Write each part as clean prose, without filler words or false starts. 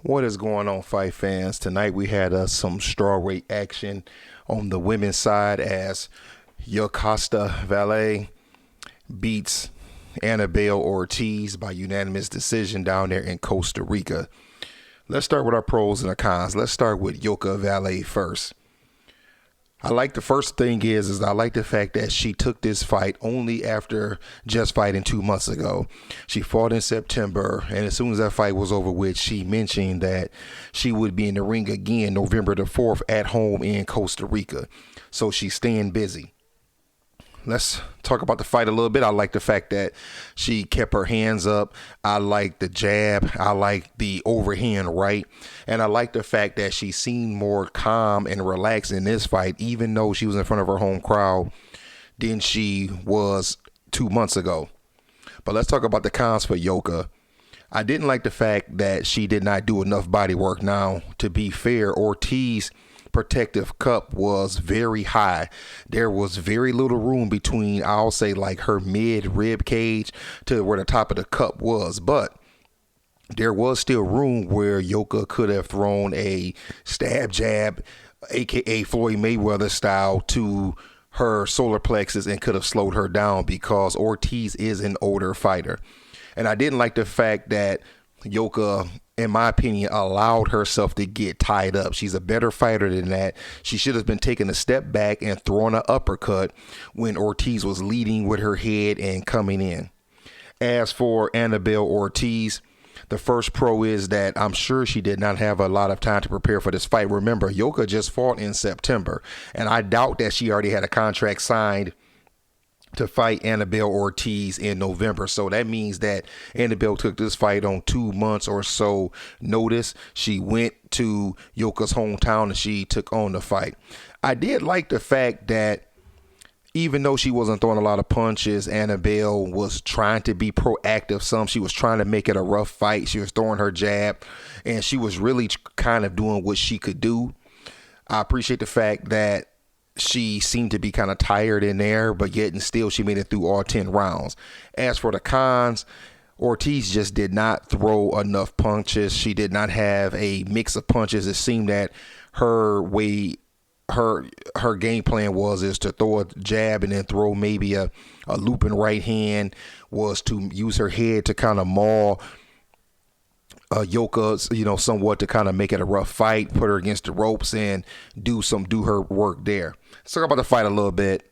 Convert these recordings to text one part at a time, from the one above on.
What is going on, fight fans? Tonight we had some strawweight action on the women's side as Yokasta Valle beats Anabel Ortiz by unanimous decision down there in Costa Rica. Let's start with our pros and our cons. Let's start with Yoka Valle first. I like the first thing is I like the fact that she took this fight only after just fighting 2 months ago. She fought in September, and as soon as that fight was over with, she mentioned that she would be in the ring again November the 4th at home in Costa Rica. So she's staying busy. Let's talk about the fight a little bit. I like the fact that she kept her hands up. I like the jab. I like the overhand right. And I like the fact that she seemed more calm and relaxed in this fight, even though she was in front of her home crowd, than she was 2 months ago. But let's talk about the cons for Yoka. I didn't like the fact that she did not do enough body work. Now, to be fair, Ortiz protective cup was very high. There was very little room between, I'll say, like her mid rib cage to where the top of the cup was, but there was still room where Yoka could have thrown a stab jab, aka Floyd Mayweather style, to her solar plexus and could have slowed her down because Ortiz is an older fighter. And I didn't like the fact that Yoka, in my opinion, allowed herself to get tied up. She's a better fighter than that. She should have been taking a step back and throwing an uppercut when Ortiz was leading with her head and coming in. As for Anabel Ortiz, the first pro is that I'm sure she did not have a lot of time to prepare for this fight. Remember, Yoka just fought in September, and I doubt that she already had a contract signed to fight Anabel Ortiz in November. So that means that Anabel took this fight on 2 months or so notice. She went to Yoka's hometown and she took on the fight. I did like the fact that even though she wasn't throwing a lot of punches, Anabel was trying to be proactive. She was trying to make it a rough fight. She was throwing her jab, and she was really kind of doing what she could do. I appreciate the fact that she seemed to be kind of tired in there, but yet and still she made it through all 10 rounds. As for the cons, Ortiz just did not throw enough punches. She did not have a mix of punches. It seemed that her game plan is to throw a jab and then throw maybe a looping right hand, was to use her head to kind of maul Yoka, somewhat to kind of make it a rough fight, put her against the ropes and do her work there. Let's talk about the fight a little bit.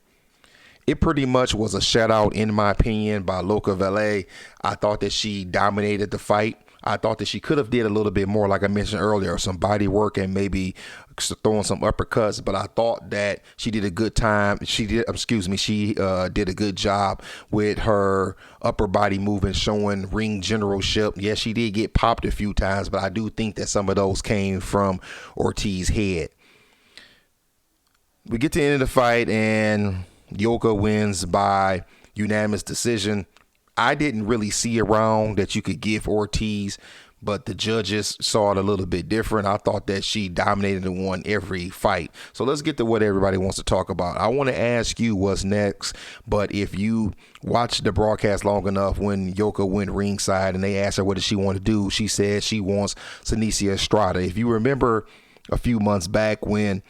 It pretty much was a shutout, in my opinion, by Yoka Valle. I thought that she dominated the fight. I thought that she could have did a little bit more, like I mentioned earlier, some body work and maybe throwing some uppercuts. But I thought that she did a good time. She did a good job with her upper body movement, showing ring generalship. Yes, she did get popped a few times, but I do think that some of those came from Ortiz's head. We get to the end of the fight, and Yoka wins by unanimous decision. I didn't really see a round that you could give Ortiz, but the judges saw it a little bit different. I thought that she dominated and won every fight. So let's get to what everybody wants to talk about. I want to ask you what's next, but if you watched the broadcast long enough, when Yoka went ringside and they asked her what does she want to do, she said she wants Seniesa Estrada. If you remember a few months back when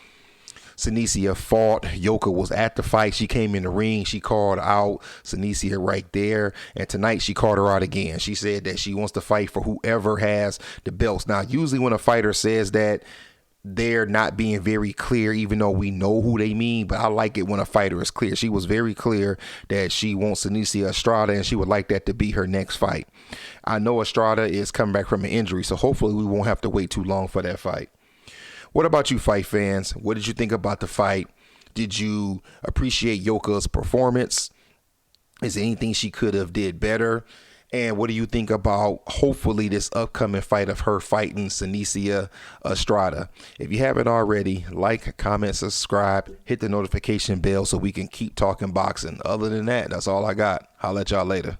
Seniesa fought, Yoka was at the fight. She came in the ring. She called out Seniesa right there. And tonight she called her out again. She said that she wants to fight for whoever has the belts. Now, usually when a fighter says that, they're not being very clear, even though we know who they mean. But I like it when a fighter is clear. She was very clear that she wants Seniesa Estrada and she would like that to be her next fight. I know Estrada is coming back from an injury, so hopefully we won't have to wait too long for that fight. What about you, fight fans? What did you think about the fight? Did you appreciate Yoka's performance? Is there anything she could have did better? And what do you think about, hopefully, this upcoming fight of her fighting Seniesa Estrada? If you haven't already, like, comment, subscribe, hit the notification bell so we can keep talking boxing. Other than that, that's all I got. I'll let y'all later.